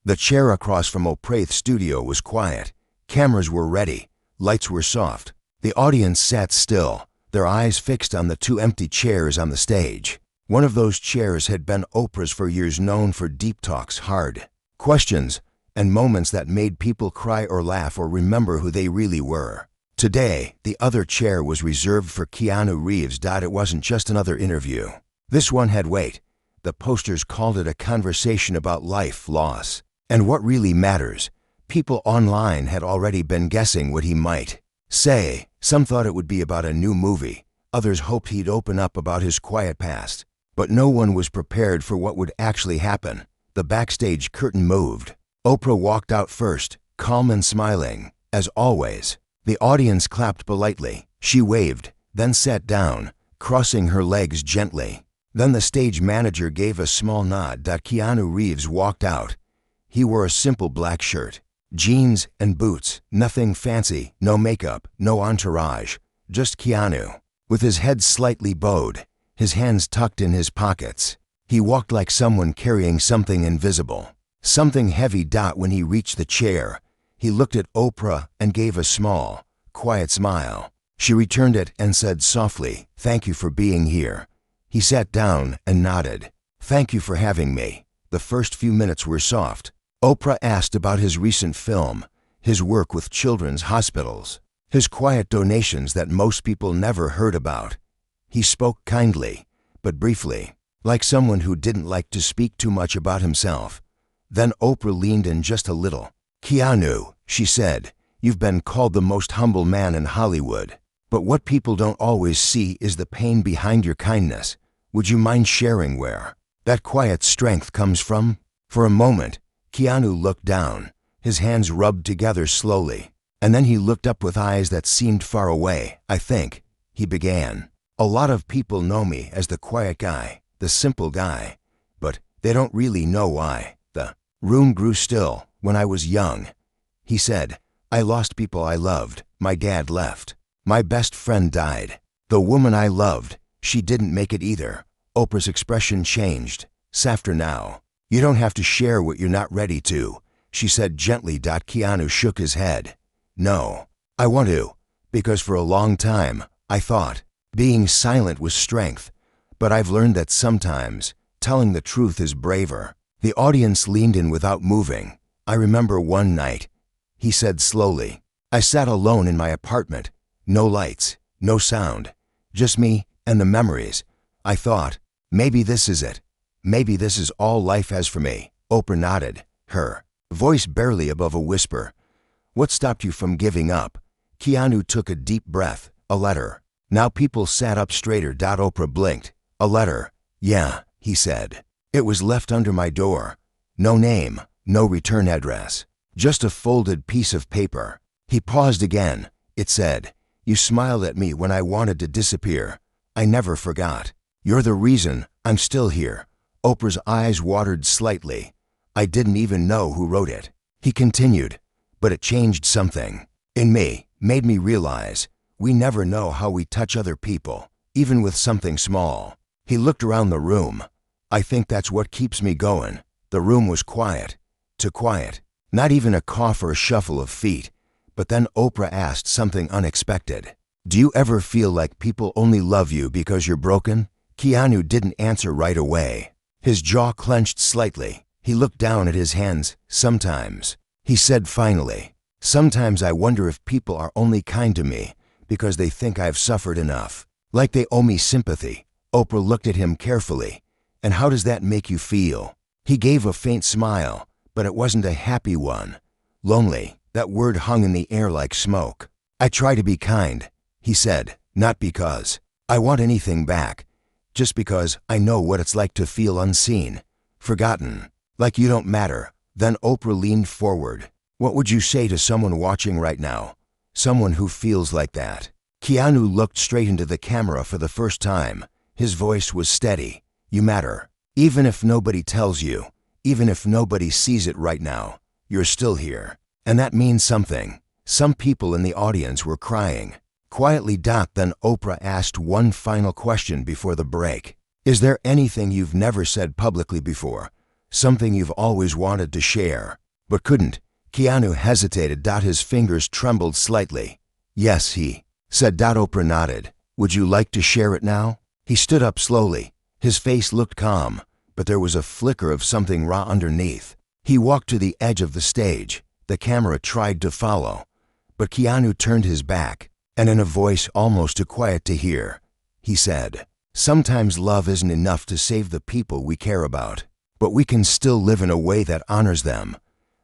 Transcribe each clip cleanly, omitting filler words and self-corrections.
The chair across from Oprah's studio was quiet. Cameras were ready. Lights were soft. The audience sat still, their eyes fixed on the two empty chairs on the stage. One of those chairs had been Oprah's for years, known for deep talks, hard questions, and moments that made people cry or laugh or remember who they really were. Today, the other chair was reserved for Keanu Reeves. It wasn't just another interview. This one had weight. The posters called it a conversation about life, loss, and what really matters. People online had already been guessing what he might say. Some thought it would be about a new movie. Others hoped he'd open up about his quiet past. But no one was prepared for what would actually happen. The backstage curtain moved. Oprah walked out first, calm and smiling, as always. The audience clapped politely. She waved, then sat down, crossing her legs gently. Then the stage manager gave a small nod. Keanu Reeves walked out. He wore a simple black shirt, jeans and boots, nothing fancy, no makeup, no entourage, just Keanu, with his head slightly bowed, his hands tucked in his pockets. He walked like someone carrying something invisible, something heavy. When he reached the chair, he looked at Oprah and gave a small, quiet smile. She returned it and said softly, "Thank you for being here." He sat down and nodded. "Thank you for having me." The first few minutes were soft. Oprah asked about his recent film, his work with children's hospitals, his quiet donations that most people never heard about. He spoke kindly, but briefly, like someone who didn't like to speak too much about himself. Then Oprah leaned in just a little. "Keanu," she said, "you've been called the most humble man in Hollywood. But what people don't always see is the pain behind your kindness. Would you mind sharing where that quiet strength comes from?" For a moment, Keanu looked down. His hands rubbed together slowly, and then he looked up with eyes that seemed far away. "I think," he began, "a lot of people know me as the quiet guy, the simple guy, but they don't really know why." The room grew still. "When I was young," he said, "I lost people I loved. My dad left. My best friend died. The woman I loved, she didn't make it either." Oprah's expression changed, softer now. "You don't have to share what you're not ready to," she said gently. Keanu shook his head. "No, I want to, because for a long time, I thought being silent was strength, but I've learned that sometimes telling the truth is braver." The audience leaned in without moving. "I remember one night," he said slowly. "I sat alone in my apartment. No lights, no sound, just me and the memories. I thought, maybe this is it. Maybe this is all life has for me." Oprah nodded, her voice barely above a whisper. "What stopped you from giving up?" Keanu took a deep breath. "A letter." Now people sat up straighter. Oprah blinked. "A letter?" "Yeah," he said. "It was left under my door. No name, no return address, just a folded piece of paper." He paused again. It said, "You smiled at me when I wanted to disappear. I never forgot. You're the reason I'm still here." Oprah's eyes watered slightly. "I didn't even know who wrote it," he continued, "but it changed something in me, made me realize we never know how we touch other people, even with something small." He looked around the room. "I think that's what keeps me going." The room was quiet, too quiet, not even a cough or a shuffle of feet. But then Oprah asked something unexpected. "Do you ever feel like people only love you because you're broken?" Keanu didn't answer right away. His jaw clenched slightly. He looked down at his hands. "Sometimes," he said finally, "sometimes I wonder if people are only kind to me because they think I've suffered enough, like they owe me sympathy." Oprah looked at him carefully. "And how does that make you feel?" He gave a faint smile, but it wasn't a happy one. "Lonely." That word hung in the air like smoke. "I try to be kind," he said, "not because I want anything back, just because I know what it's like to feel unseen, forgotten, like you don't matter." Then Oprah leaned forward. "What would you say to someone watching right now? Someone who feels like that?" Keanu looked straight into the camera for the first time. His voice was steady. "You matter. Even if nobody tells you, even if nobody sees it right now, you're still here. And that means something." Some people in the audience were crying. Quietly. Then Oprah asked one final question before the break. "Is there anything you've never said publicly before? Something you've always wanted to share, but couldn't. Keanu hesitated. His fingers trembled slightly. Yes, he said. Oprah nodded. Would you like to share it now? He stood up slowly. His face looked calm, but there was a flicker of something raw underneath. He walked to the edge of the stage. The camera tried to follow, but Keanu turned his back, and in a voice almost too quiet to hear, he said, "Sometimes love isn't enough to save the people we care about, but we can still live in a way that honors them."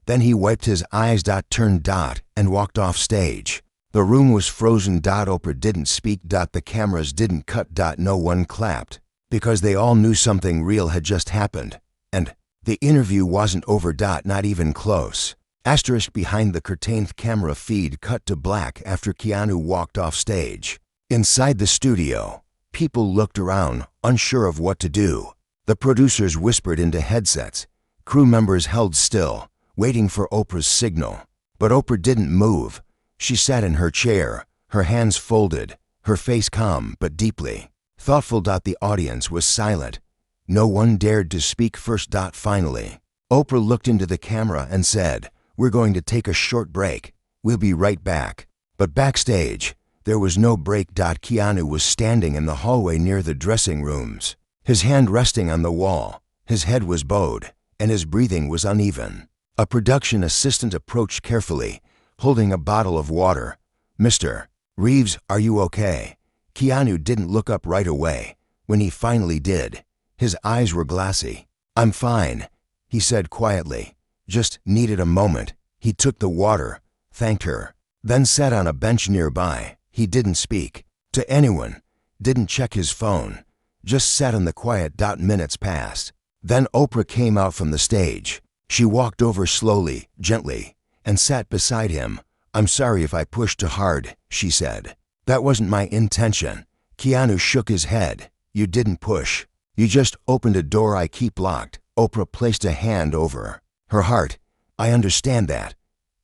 Then he wiped his eyes, turned, and walked off stage. The room was frozen. Oprah didn't speak. The cameras didn't cut. No one clapped, because they all knew something real had just happened. And the interview wasn't over. Not even close. Asterisk behind the curtained camera feed cut to black after Keanu walked off stage. Inside the studio, people looked around, unsure of what to do. The producers whispered into headsets. Crew members held still, waiting for Oprah's signal. But Oprah didn't move. She sat in her chair, her hands folded, her face calm but deeply thoughtful. The audience was silent. No one dared to speak first. Finally, Oprah looked into the camera and said, "We're going to take a short break. We'll be right back." But backstage, there was no break. Keanu was standing in the hallway near the dressing rooms, his hand resting on the wall. His head was bowed, and his breathing was uneven. A production assistant approached carefully, holding a bottle of water. "Mr. Reeves, are you okay?" Keanu didn't look up right away. When he finally did, his eyes were glassy. "I'm fine," he said quietly. "Just needed a moment." He took the water, thanked her, then sat on a bench nearby. He didn't speak to anyone, didn't check his phone, just sat in the quiet. Minutes passed. Then Oprah came out from the stage. She walked over slowly, gently, and sat beside him. "I'm sorry if I pushed too hard," she said. "That wasn't my intention." Keanu shook his head. "You didn't push. You just opened a door I keep locked." Oprah placed a hand over her heart. "I understand that."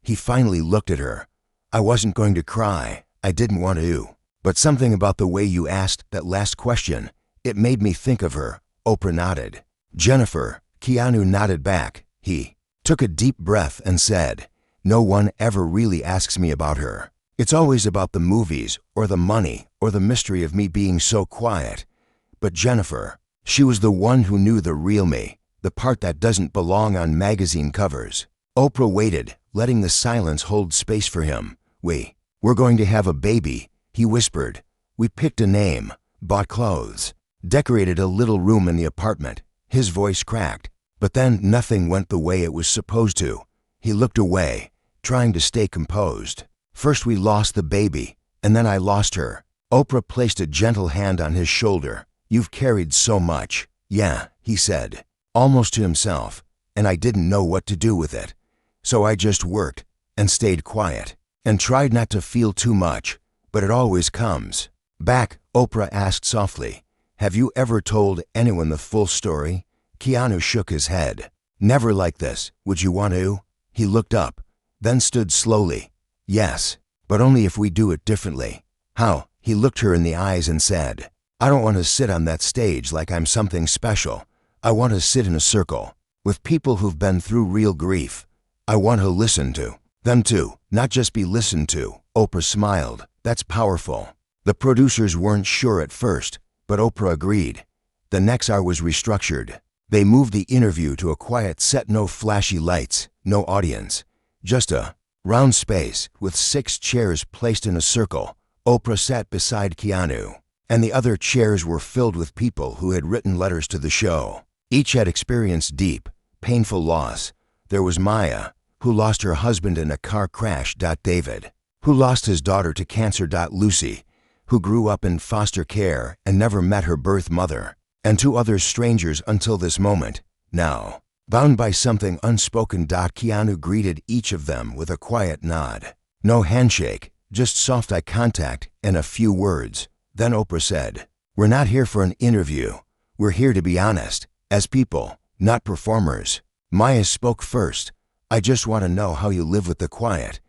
He finally looked at her. "I wasn't going to cry. I didn't want to. But something about the way you asked that last question, it made me think of her." Oprah nodded. "Jennifer." Keanu nodded back. He took a deep breath and said, "No one ever really asks me about her. It's always about the movies or the money or the mystery of me being so quiet. But Jennifer, she was the one who knew the real me, the part that doesn't belong on magazine covers." Oprah waited, letting the silence hold space for him. We're going to have a baby," he whispered. "We picked a name, bought clothes, decorated a little room in the apartment." His voice cracked, but then nothing went the way it was supposed to. He looked away, trying to stay composed. "First we lost the baby, and then I lost her." Oprah placed a gentle hand on his shoulder. "You've carried so much." "Yeah," he said, almost to himself, "and I didn't know what to do with it. So I just worked and stayed quiet and tried not to feel too much, but it always comes back." Oprah asked softly, "Have you ever told anyone the full story?" Keanu shook his head. "Never like this. Would you want to?" He looked up, then stood slowly. "Yes, but only if we do it differently." "How?" He looked her in the eyes and said, "I don't want to sit on that stage like I'm something special. I want to sit in a circle with people who've been through real grief. I want to listen to them too, not just be listened to." Oprah smiled. "That's powerful." The producers weren't sure at first, but Oprah agreed. The next hour was restructured. They moved the interview to a quiet set. No flashy lights, no audience, just a round space with 6 chairs placed in a circle. Oprah sat beside Keanu, and the other chairs were filled with people who had written letters to the show. Each had experienced deep, painful loss. There was Maya, who lost her husband in a car crash. David, who lost his daughter to cancer. Lucy, who grew up in foster care and never met her birth mother. And 2 other strangers until this moment. Now, bound by something unspoken. Keanu greeted each of them with a quiet nod. No handshake, just soft eye contact and a few words. Then Oprah said, "We're not here for an interview. We're here to be honest, as people, not performers." Maya spoke first. "I just want to know how you live with the quiet,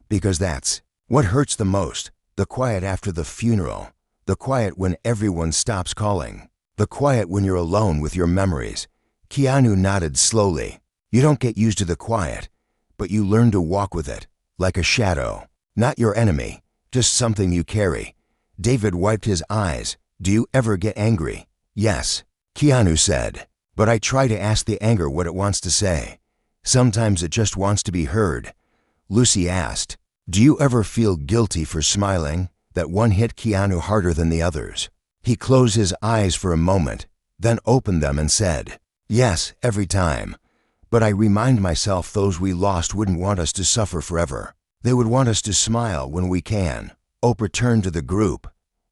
because that's what hurts the most. The quiet after the funeral, the quiet when everyone stops calling, the quiet when you're alone with your memories." Keanu nodded slowly. You don't get used to the quiet, but you learn to walk with it, like a shadow. Not your enemy, just something you carry. David wiped his eyes. Do you ever get angry? Yes, Keanu said. But I try to ask the anger what it wants to say. Sometimes it just wants to be heard. Lucy asked, do you ever feel guilty for smiling? That one hit Keanu harder than the others. He closed his eyes for a moment, then opened them and said, yes, every time. But I remind myself those we lost wouldn't want us to suffer forever. They would want us to smile when we can. Oprah turned to the group.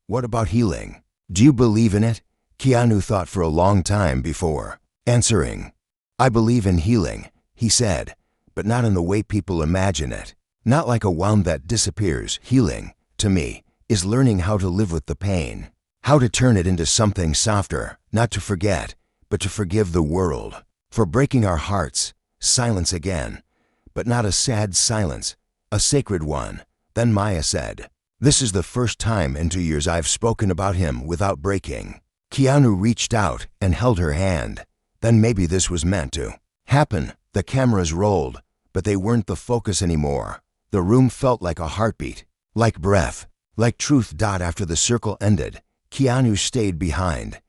What about healing? Do you believe in it? Keanu thought for a long time before answering. I believe in healing, he said, but not in the way people imagine it. Not like a wound that disappears. Healing, to me, is learning how to live with the pain. How to turn it into something softer, not to forget, but to forgive the world. For breaking our hearts, silence again. But not a sad silence, a sacred one. Then Maya said, this is the first time in 2 years I've spoken about him without breaking. Keanu reached out and held her hand. Then maybe this was meant to happen. The cameras rolled, but they weren't the focus anymore. The room felt like a heartbeat, like breath, like truth. After the circle ended, Keanu stayed behind.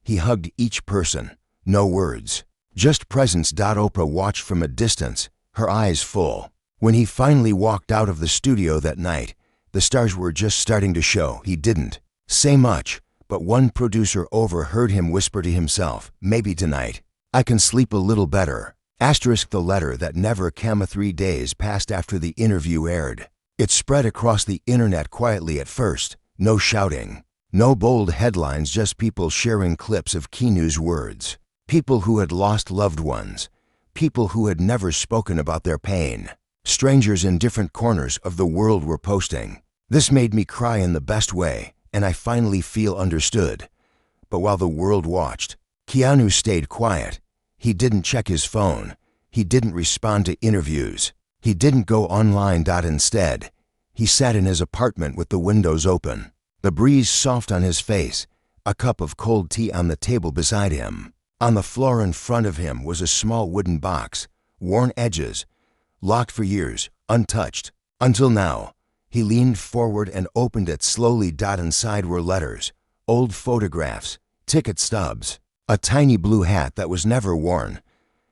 He hugged each person, no words, just presence. Oprah watched from a distance, her eyes full. When he finally walked out of the studio that night, the stars were just starting to show. He didn't say much, but one producer overheard him whisper to himself, maybe tonight, I can sleep a little better. The letter that never came. 3 days passed after the interview aired. It spread across the internet quietly at first. No shouting, no bold headlines, just people sharing clips of Keanu's words. People who had lost loved ones. People who had never spoken about their pain. Strangers in different corners of the world were posting. This made me cry in the best way, and I finally feel understood. But while the world watched, Keanu stayed quiet. He didn't check his phone. He didn't respond to interviews. He didn't go online. Instead, he sat in his apartment with the windows open, the breeze soft on his face, a cup of cold tea on the table beside him. On the floor in front of him was a small wooden box, worn edges, locked for years, untouched. Until now, he leaned forward and opened it slowly. Inside were letters, old photographs, ticket stubs, a tiny blue hat that was never worn.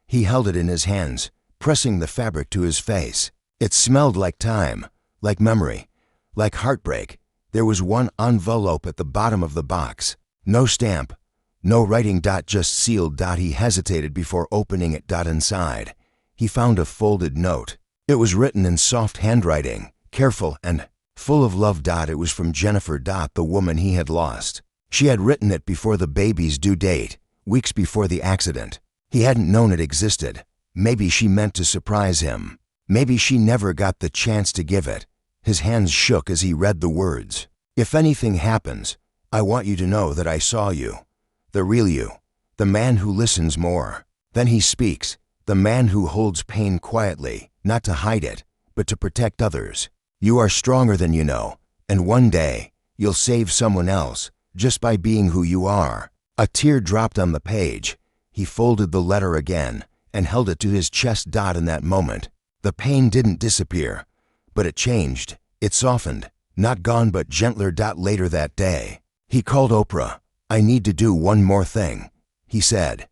He held it in his hands, pressing the fabric to his face. It smelled like time, like memory, like heartbreak. There was one envelope at the bottom of the box. No stamp, no writing. Just sealed. He hesitated before opening it. Inside, he found a folded note. It was written in soft handwriting, careful and full of love. It was from Jennifer, the woman he had lost. She had written it before the baby's due date, weeks before the accident. He hadn't known it existed. Maybe she meant to surprise him. Maybe she never got the chance to give it. His hands shook as he read the words. If anything happens, I want you to know that I saw you. The real you. The man who listens more. Then he speaks. The man who holds pain quietly, not to hide it, but to protect others. You are stronger than you know, and one day, you'll save someone else, just by being who you are. A tear dropped on the page. He folded the letter again and held it to his chest. In that moment, the pain didn't disappear, but it changed. It softened, not gone but gentler. Later that day, he called Oprah. I need to do one more thing, he said.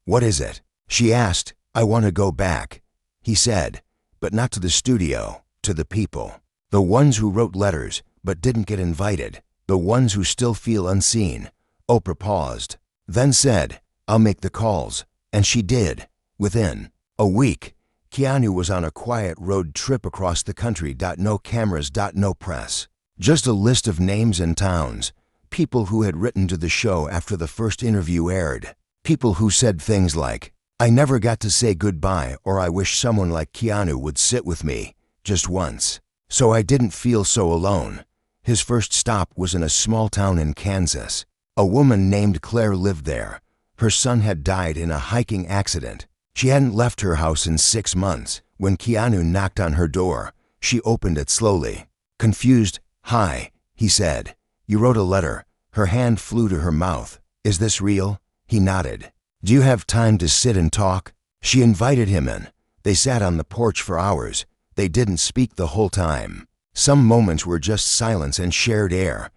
What is it? She asked. I want to go back, he said, but not to the studio, to the people. The ones who wrote letters but didn't get invited, the ones who still feel unseen. Oprah paused, then said, I'll make the calls. And she did. Within a week, Keanu was on a quiet road trip across the country. No cameras, no press. Just a list of names and towns. People who had written to the show after the first interview aired. People who said things like, I never got to say goodbye, or I wish someone like Keanu would sit with me, just once. So I didn't feel so alone. His first stop was in a small town in Kansas. A woman named Claire lived there. Her son had died in a hiking accident. She hadn't left her house in 6 months. When Keanu knocked on her door, she opened it slowly. Confused, Hi, he said. You wrote a letter. Her hand flew to her mouth. Is this real? He nodded. Do you have time to sit and talk? She invited him in. They sat on the porch for hours. They didn't speak the whole time. Some moments were just silence and shared air.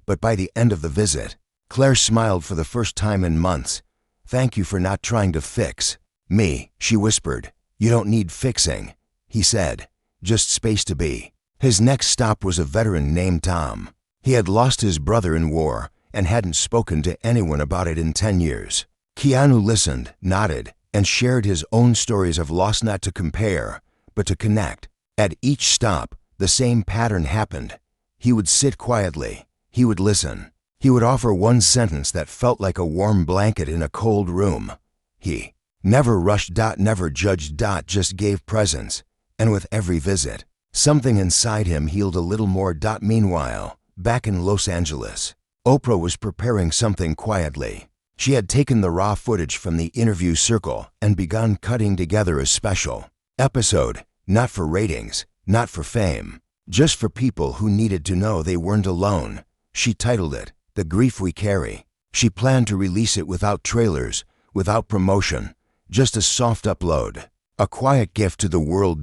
But by the end of the visit, Claire smiled for the first time in months. "Thank you for not trying to fix me," she whispered. "You don't need fixing," he said. "Just space to be." His next stop was a veteran named Tom. He had lost his brother in war and hadn't spoken to anyone about it in 10 years. Keanu listened, nodded, and shared his own stories of loss, not to compare, but to connect. At each stop, the same pattern happened. He would sit quietly. He would listen. He would offer one sentence that felt like a warm blanket in a cold room. He never rushed, never judged, just gave presence. And with every visit, something inside him healed a little more. Meanwhile, back in Los Angeles, Oprah was preparing something quietly. She had taken the raw footage from the interview circle and begun cutting together a special episode, not for ratings, not for fame, just for people who needed to know they weren't alone. She titled it, "The Grief We Carry." She planned to release it without trailers, without promotion, just a soft upload, a quiet gift to the world.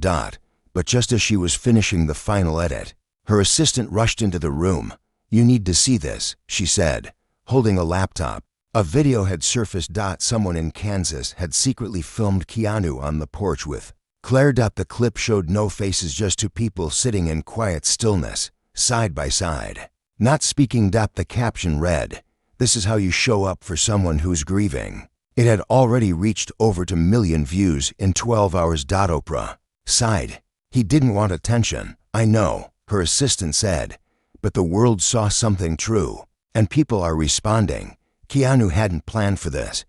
But just as she was finishing the final edit, her assistant rushed into the room. "You need to see this," she said, holding a laptop. A video had surfaced. Someone in Kansas had secretly filmed Keanu on the porch with Claire. The clip showed no faces, just two people sitting in quiet stillness, side by side, not speaking. The caption read, "This is how you show up for someone who's grieving." It had already reached over 2 million views in 12 hours. Oprah sighed. "He didn't want attention, I know," her assistant said, "but the world saw something true, and people are responding." Keanu hadn't planned for this.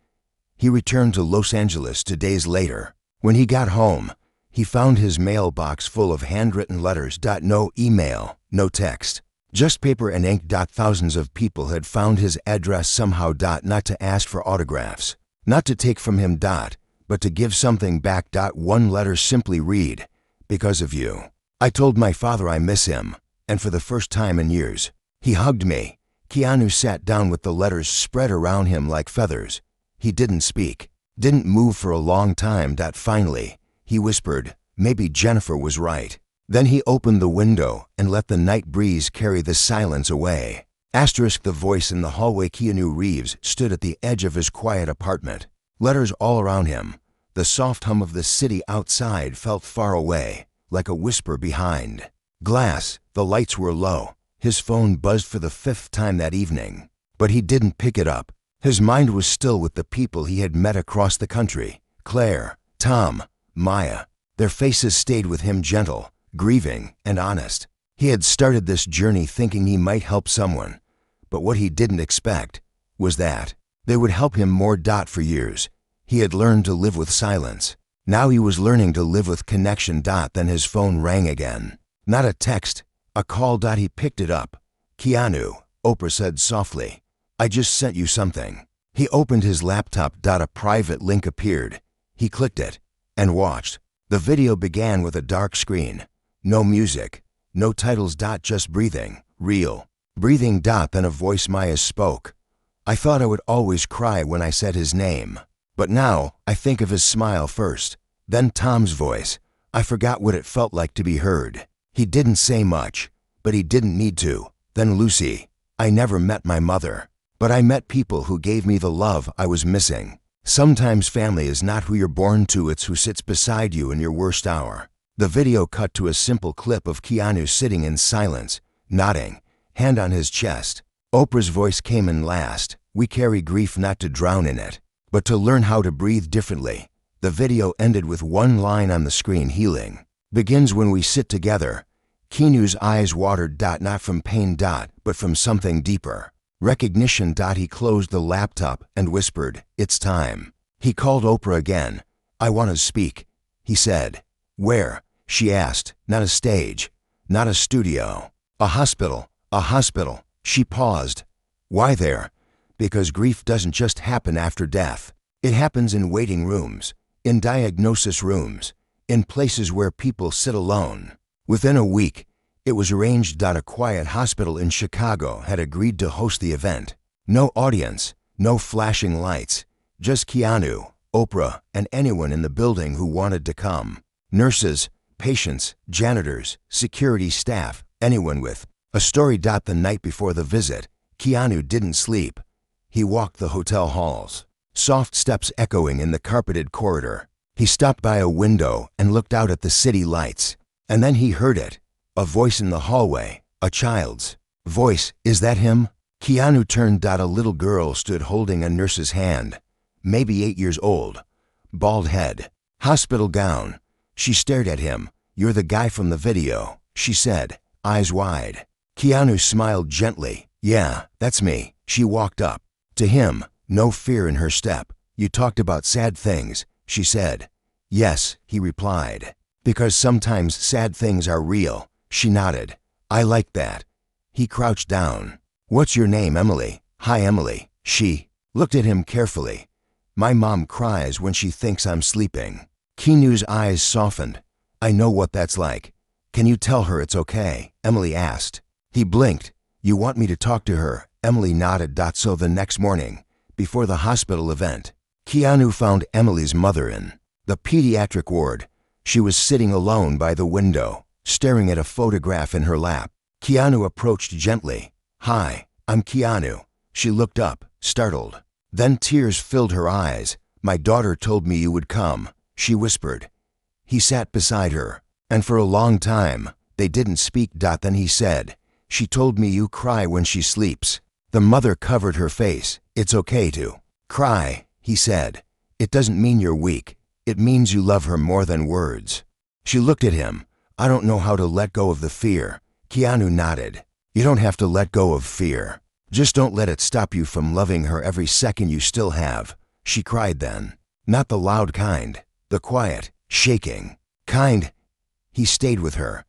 He returned to Los Angeles 2 days later. When he got home, he found his mailbox full of handwritten letters. No email, no text, just paper and ink. Thousands of people had found his address somehow. Not to ask for autographs, not to take from him. But to give something back. One letter simply read, "Because of you, I told my father I miss him, and for the first time in years, he hugged me." Keanu sat down with the letters spread around him like feathers. He didn't speak, didn't move for a long time. Finally, he whispered, "Maybe Jennifer was right." Then he opened the window and let the night breeze carry the silence away. The voice in the hallway. Keanu Reeves stood at the edge of his quiet apartment. Letters all around him. The soft hum of the city outside felt far away, like a whisper behind glass. The lights were low. His phone buzzed for the 5th time that evening, but he didn't pick it up. His mind was still with the people he had met across the country. Claire, Tom, Maya. Their faces stayed with him, gentle, grieving, and honest. He had started this journey thinking he might help someone, but what he didn't expect was that they would help him more. For years, he had learned to live with silence. Now he was learning to live with connection. Then his phone rang again. Not a text, a call. He picked it up. "Keanu," Oprah said softly, "I just sent you something." He opened his laptop. A private link appeared. He clicked it and watched. The video began with a dark screen. No music, no titles. Just breathing, real breathing. Then a voice. Maya spoke. "I thought I would always cry when I said his name, but now I think of his smile first." Then Tom's voice. "I forgot what it felt like to be heard." He didn't say much, but he didn't need to. Then Lucy. "I never met my mother, but I met people who gave me the love I was missing." Sometimes family is not who you're born to, it's who sits beside you in your worst hour. The video cut to a simple clip of Keanu sitting in silence, nodding, hand on his chest. Oprah's voice came in last. "We carry grief not to drown in it, but to learn how to breathe differently." The video ended with one line on the screen. "Healing begins when we sit together." Keanu's eyes watered. Not from pain. But from something deeper. Recognition. He closed the laptop and whispered, "It's time." He called Oprah again. "I want to speak," he said. "Where?" she asked. "Not a stage, not a studio. A hospital, a hospital." She paused. "Why there?" "Because grief doesn't just happen after death. It happens in waiting rooms, in diagnosis rooms, in places where people sit alone." Within a week, it was arranged. A quiet hospital in Chicago had agreed to host the event. No audience, no flashing lights, Just Keanu, Oprah, and anyone in the building who wanted to come. Nurses, patients, janitors, security staff, anyone with a story. The night before the visit, Keanu didn't sleep. He walked the hotel halls, soft steps echoing in the carpeted corridor. He stopped by a window and looked out at the city lights. And then he heard it, a voice in the hallway, a child's voice. Is that him? Keanu turned. A little girl stood holding a nurse's hand, maybe 8 years old, bald head, hospital gown. She stared at him. You're the guy from the video, she said, eyes wide. Keanu smiled gently. Yeah, that's me. She walked up to him, no fear in her step. You talked about sad things, she said. Yes, he replied. Because sometimes sad things are real, she nodded. I like that. He crouched down. What's your name? Emily. Hi, Emily. She looked at him carefully. My mom cries when she thinks I'm sleeping. Keanu's eyes softened. I know what that's like. Can you tell her it's okay? Emily asked. He blinked. You want me to talk to her? Emily nodded. So the next morning, before the hospital event, Keanu found Emily's mother in the pediatric ward. She was sitting alone by the window, staring at a photograph in her lap. Keanu approached gently. Hi, I'm Keanu. She looked up, startled. Then tears filled her eyes. My daughter told me you would come, she whispered. He sat beside her, and for a long time, they didn't speak. Then he said, she told me you cry when she sleeps. The mother covered her face. It's okay to cry, he said. It doesn't mean you're weak. It means you love her more than words. She looked at him. I don't know how to let go of the fear. Keanu nodded. You don't have to let go of fear. Just don't let it stop you from loving her every second you still have. She cried then. Not the loud kind, the quiet, shaking kind. He stayed with her.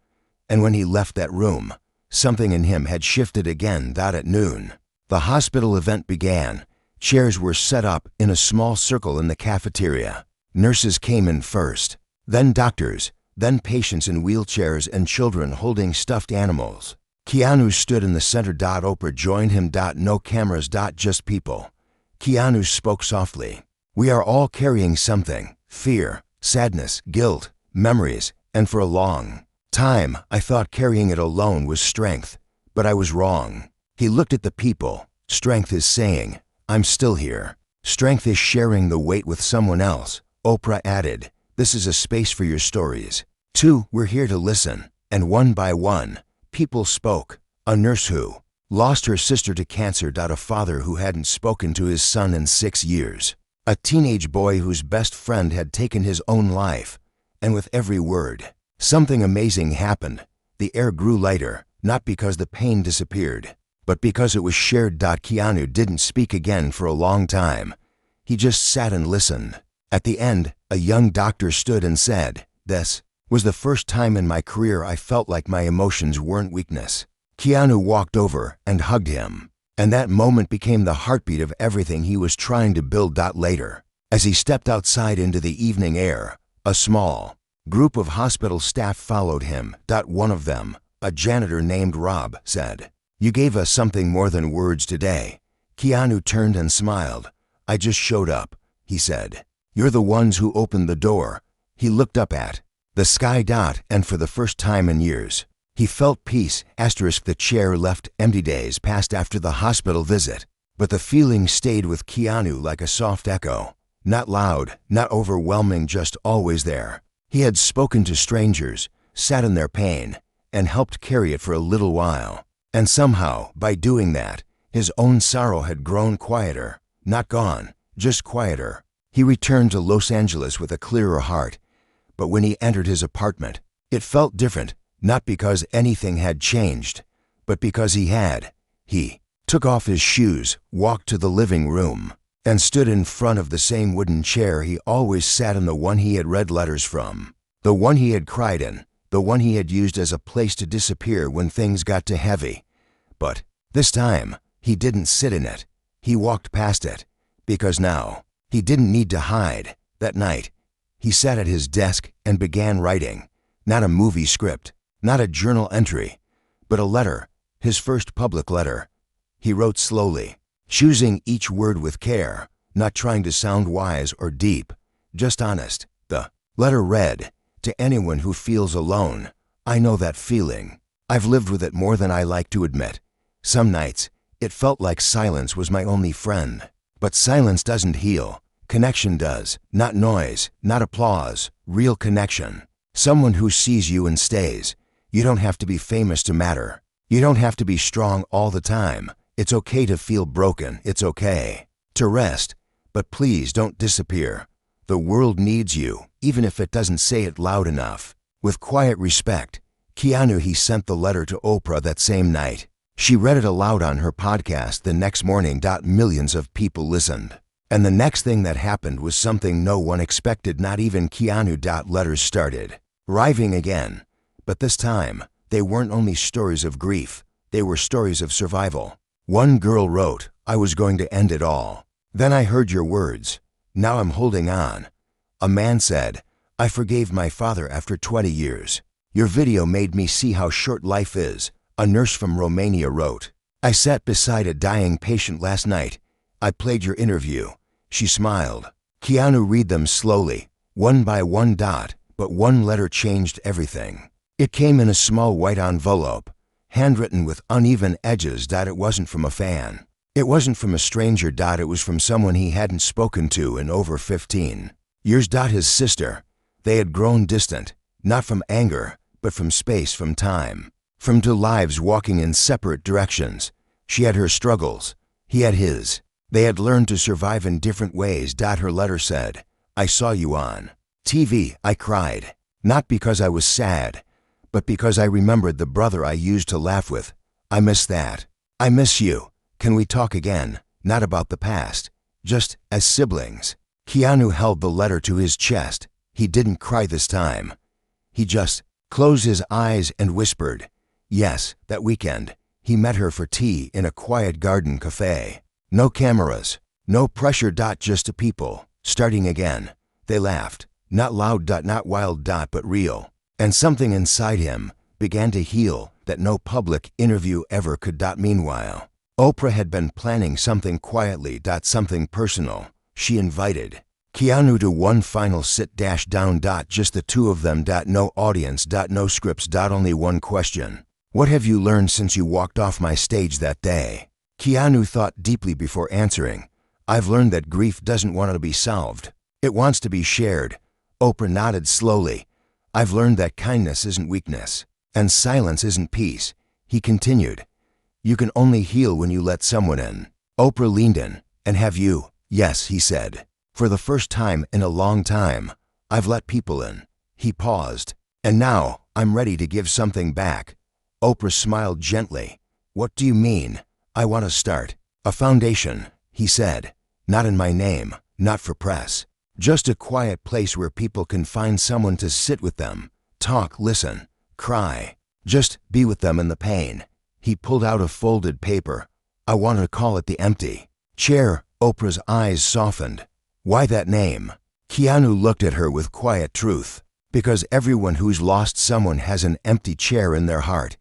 And when he left that room, something in him had shifted again. At noon, the hospital event began. Chairs were set up in a small circle in the cafeteria. Nurses came in first, then doctors, then patients in wheelchairs and children holding stuffed animals. Keanu stood in the center. Oprah joined him. No cameras. Just people. Keanu spoke softly. We are all carrying something, fear, sadness, guilt, memories, and for a long time, I thought carrying it alone was strength, but I was wrong. He looked at the people. Strength is saying, I'm still here. Strength is sharing the weight with someone else. Oprah added, this is a space for your stories. 2, we're here to listen. And one by one, people spoke. A nurse who lost her sister to cancer. A father who hadn't spoken to his son in 6 years. A teenage boy whose best friend had taken his own life. And with every word, something amazing happened. The air grew lighter, not because the pain disappeared, but because it was shared. Keanu didn't speak again for a long time. He just sat and listened. At the end, a young doctor stood and said, this was the first time in my career I felt like my emotions weren't weakness. Keanu walked over and hugged him. And that moment became the heartbeat of everything he was trying to build. Later, as he stepped outside into the evening air, a small group of hospital staff followed him. One of them, a janitor named Rob, said, you gave us something more than words today. Keanu turned and smiled. I just showed up, he said. You're the ones who opened the door. He looked up at the sky. And for the first time in years, he felt peace. The chair left empty. Days passed after the hospital visit, but the feeling stayed with Keanu like a soft echo. Not loud, not overwhelming, just always there. He had spoken to strangers, sat in their pain, and helped carry it for a little while. And somehow, by doing that, his own sorrow had grown quieter. Not gone, just quieter. He returned to Los Angeles with a clearer heart. But when he entered his apartment, it felt different. Not because anything had changed, but because he had. He took off his shoes, walked to the living room, and stood in front of the same wooden chair he always sat in, the one he had read letters from, the one he had cried in, the one he had used as a place to disappear when things got too heavy. But this time, he didn't sit in it. He walked past it, because now, he didn't need to hide. That night, he sat at his desk and began writing. Not a movie script, not a journal entry, but a letter, his first public letter. He wrote slowly, choosing each word with care, not trying to sound wise or deep, just honest. The letter read, "To anyone who feels alone, I know that feeling. I've lived with it more than I like to admit. Some nights, it felt like silence was my only friend. But silence doesn't heal. Connection does. Not noise, not applause, real connection. Someone who sees you and stays. You don't have to be famous to matter. You don't have to be strong all the time. It's okay to feel broken. It's okay to rest. But please don't disappear. The world needs you, even if it doesn't say it loud enough." With quiet respect, Keanu he sent the letter to Oprah that same night. She read it aloud on her podcast the next morning. Millions of people listened. And the next thing that happened was something no one expected, not even Keanu. Letters started arriving again. But this time, they weren't only stories of grief, they were stories of survival. One girl wrote, "I was going to end it all. Then I heard your words. Now I'm holding on." A man said, "I forgave my father after 20 years. Your video made me see how short life is." A nurse from Romania wrote, "I sat beside a dying patient last night. I played your interview." She smiled. Keanu read them slowly, one by one. But one letter changed everything. It came in a small white envelope, handwritten with uneven edges. It wasn't from a fan. It wasn't from a stranger. It was from someone he hadn't spoken to in over 15 years. His sister. They had grown distant, not from anger, but from space, from time, from two lives walking in separate directions. She had her struggles. He had his. They had learned to survive in different ways. Her letter said, "I saw you on TV. I cried. Not because I was sad, but because I remembered the brother I used to laugh with. I miss that. I miss you. Can we talk again? Not about the past, just as siblings." Keanu held the letter to his chest. He didn't cry this time. He just closed his eyes and whispered, "Yes, that weekend, he met her for tea in a quiet garden cafe. No cameras, no pressure. Just two people, starting again. They laughed. Not loud. Not wild. But real. And something inside him began to heal that no public interview ever could. Meanwhile, Oprah had been planning something quietly. Something personal. She invited Keanu to one final sit-down. Just the two of them. No audience. No scripts. Only one question. "What have you learned since you walked off my stage that day?" Keanu thought deeply before answering. "I've learned that grief doesn't want to be solved. It wants to be shared." Oprah nodded slowly. "I've learned that kindness isn't weakness, and silence isn't peace." He continued, "You can only heal when you let someone in." Oprah leaned in. "And have you?" "Yes," he said. "For the first time in a long time, I've let people in." He paused. "And now, I'm ready to give something back." Oprah smiled gently. "What do you mean?" "I want to start a foundation," he said. "Not in my name, not for press. Just a quiet place where people can find someone to sit with them, talk, listen, cry. Just be with them in the pain." He pulled out a folded paper. "I want to call it the empty chair." Oprah's eyes softened. "Why that name?" Keanu looked at her with quiet truth. "Because everyone who's lost someone has an empty chair in their heart.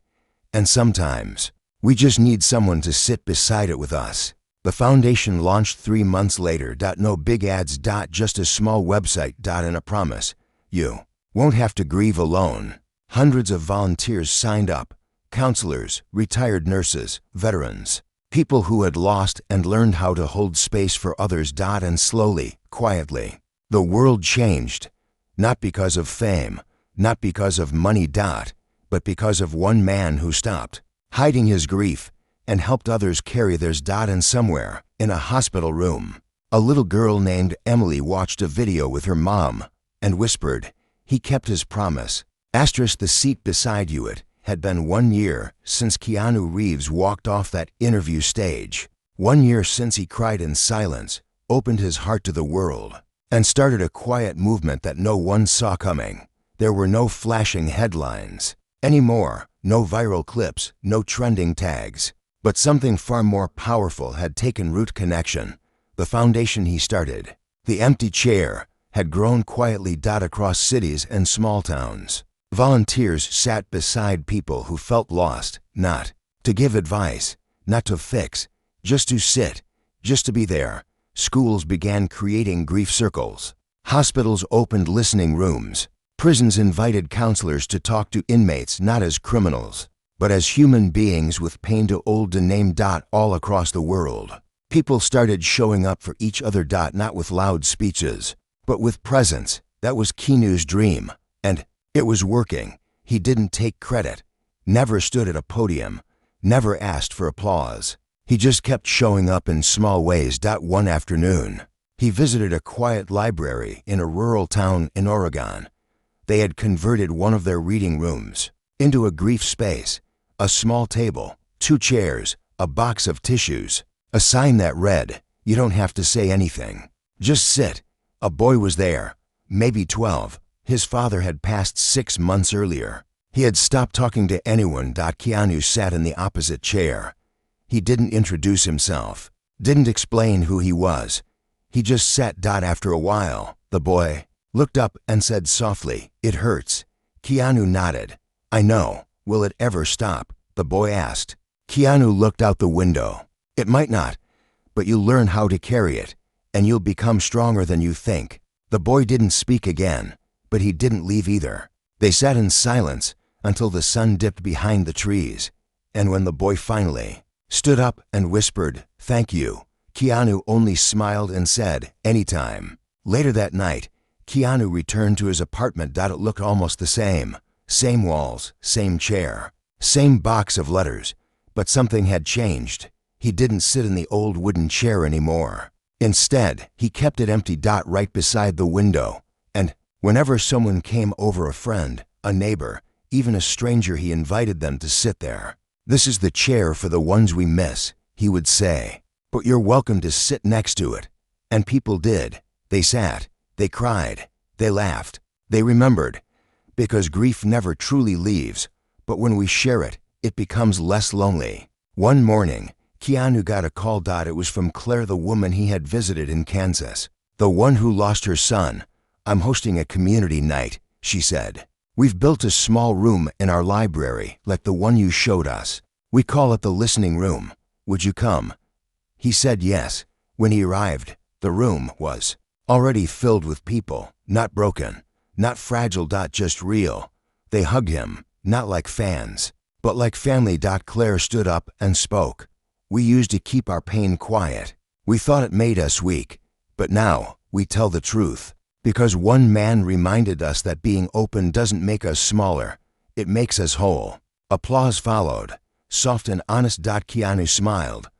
And sometimes, we just need someone to sit beside it with us." The foundation launched 3 months later. No big ads. Just a small website. And a promise. You won't have to grieve alone. Hundreds of volunteers signed up. Counselors, retired nurses, veterans. People who had lost and learned how to hold space for others. And slowly, quietly, the world changed. Not because of fame, not because of money. But because of one man who stopped hiding his grief and helped others carry theirs. And somewhere, in a hospital room, a little girl named Emily watched a video with her mom and whispered, "He kept his promise." The seat beside you. It had been 1 year since Keanu Reeves walked off that interview stage. 1 year since he cried in silence, opened his heart to the world, and started a quiet movement that no one saw coming. There were no flashing headlines anymore, no viral clips, no trending tags. But something far more powerful had taken root. Connection. The foundation he started, the empty chair, had grown quietly. Across cities and small towns. Volunteers sat beside people who felt lost, not to give advice, not to fix, just to sit, just to be there. Schools began creating grief circles. Hospitals opened listening rooms. Prisons invited counselors to talk to inmates not as criminals, but as human beings with pain to old and name. All across the world, people started showing up for each other. Not with loud speeches, but with presence. That was Keanu's dream, and it was working. He didn't take credit, never stood at a podium, never asked for applause. He just kept showing up in small ways. One afternoon, he visited a quiet library in a rural town in Oregon. They had converted one of their reading rooms into a grief space. A small table, 2 chairs, a box of tissues, a sign that read, "You don't have to say anything. Just sit." A boy was there, maybe 12. His father had passed 6 months earlier. He had stopped talking to anyone. Keanu sat in the opposite chair. He didn't introduce himself, didn't explain who he was. He just sat. After a while, the boy looked up and said softly, "It hurts." Keanu nodded. "I know. Will it ever stop?" the boy asked. Keanu looked out the window. "It might not, but you'll learn how to carry it, and you'll become stronger than you think." The boy didn't speak again, but he didn't leave either. They sat in silence until the sun dipped behind the trees, and when the boy finally stood up and whispered, "Thank you," Keanu only smiled and said, "Anytime." Later that night, Keanu returned to his apartment. It looked almost the same. Same walls, same chair, same box of letters, but something had changed. He didn't sit in the old wooden chair anymore. Instead, he kept it empty. Right beside the window, and whenever someone came over, a friend, a neighbor, even a stranger, he invited them to sit there. "This is the chair for the ones we miss," he would say, "but you're welcome to sit next to it." And people did. They sat, they cried, they laughed, they remembered, because grief never truly leaves, but when we share it, it becomes less lonely. One morning, Keanu got a call. It was from Claire, the woman he had visited in Kansas, the one who lost her son. "I'm hosting a community night," she said. "We've built a small room in our library, like the one you showed us. We call it the listening room. Would you come?" He said yes. When he arrived, the room was already filled with people, not broken, not fragile. Just real. They hugged him, not like fans, but like family. Claire stood up and spoke. "We used to keep our pain quiet. We thought it made us weak, but now we tell the truth. Because one man reminded us that being open doesn't make us smaller, it makes us whole." Applause followed, soft and honest. Keanu smiled.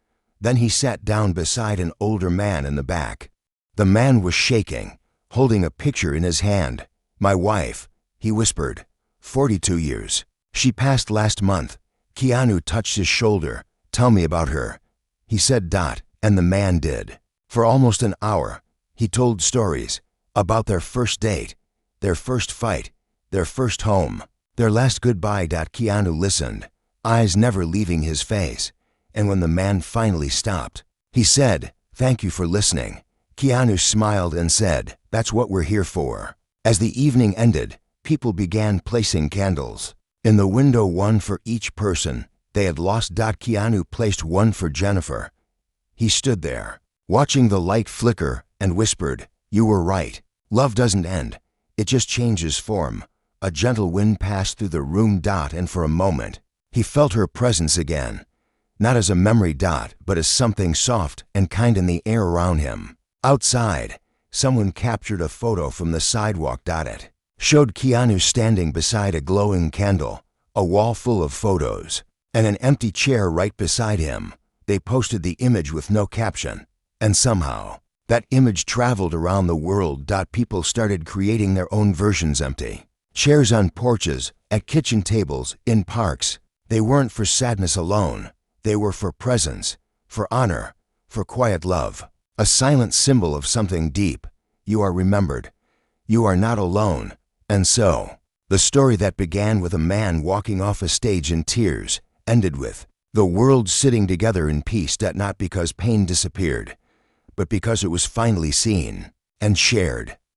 Then he sat down beside an older man in the back. The man was shaking, holding a picture in his hand. "My wife," he whispered. 42 years. "She passed last month." Keanu touched his shoulder. "Tell me about her," he said. And the man did. For almost an hour, he told stories about their first date, their first fight, their first home, their last goodbye. Keanu listened, eyes never leaving his face. And when the man finally stopped, he said, "Thank you for listening." Keanu smiled and said, "That's what we're here for." As the evening ended, people began placing candles in the window, one for each person they had lost. Keanu placed one for Jennifer. He stood there, watching the light flicker, and whispered, "You were right. Love doesn't end. It just changes form." A gentle wind passed through the room. And for a moment, he felt her presence again. Not as a memory. But as something soft and kind in the air around him. Outside, someone captured a photo from the sidewalk. It showed Keanu standing beside a glowing candle, a wall full of photos, and an empty chair right beside him. They posted the image with no caption, and somehow, that image traveled around the world. People started creating their own versions. Empty chairs on porches, at kitchen tables, in parks. They weren't for sadness alone. They were for presence, for honor, for quiet love. A silent symbol of something deep. You are remembered. You are not alone. And so, the story that began with a man walking off a stage in tears ended with the world sitting together in peace. Not because pain disappeared, but because it was finally seen and shared.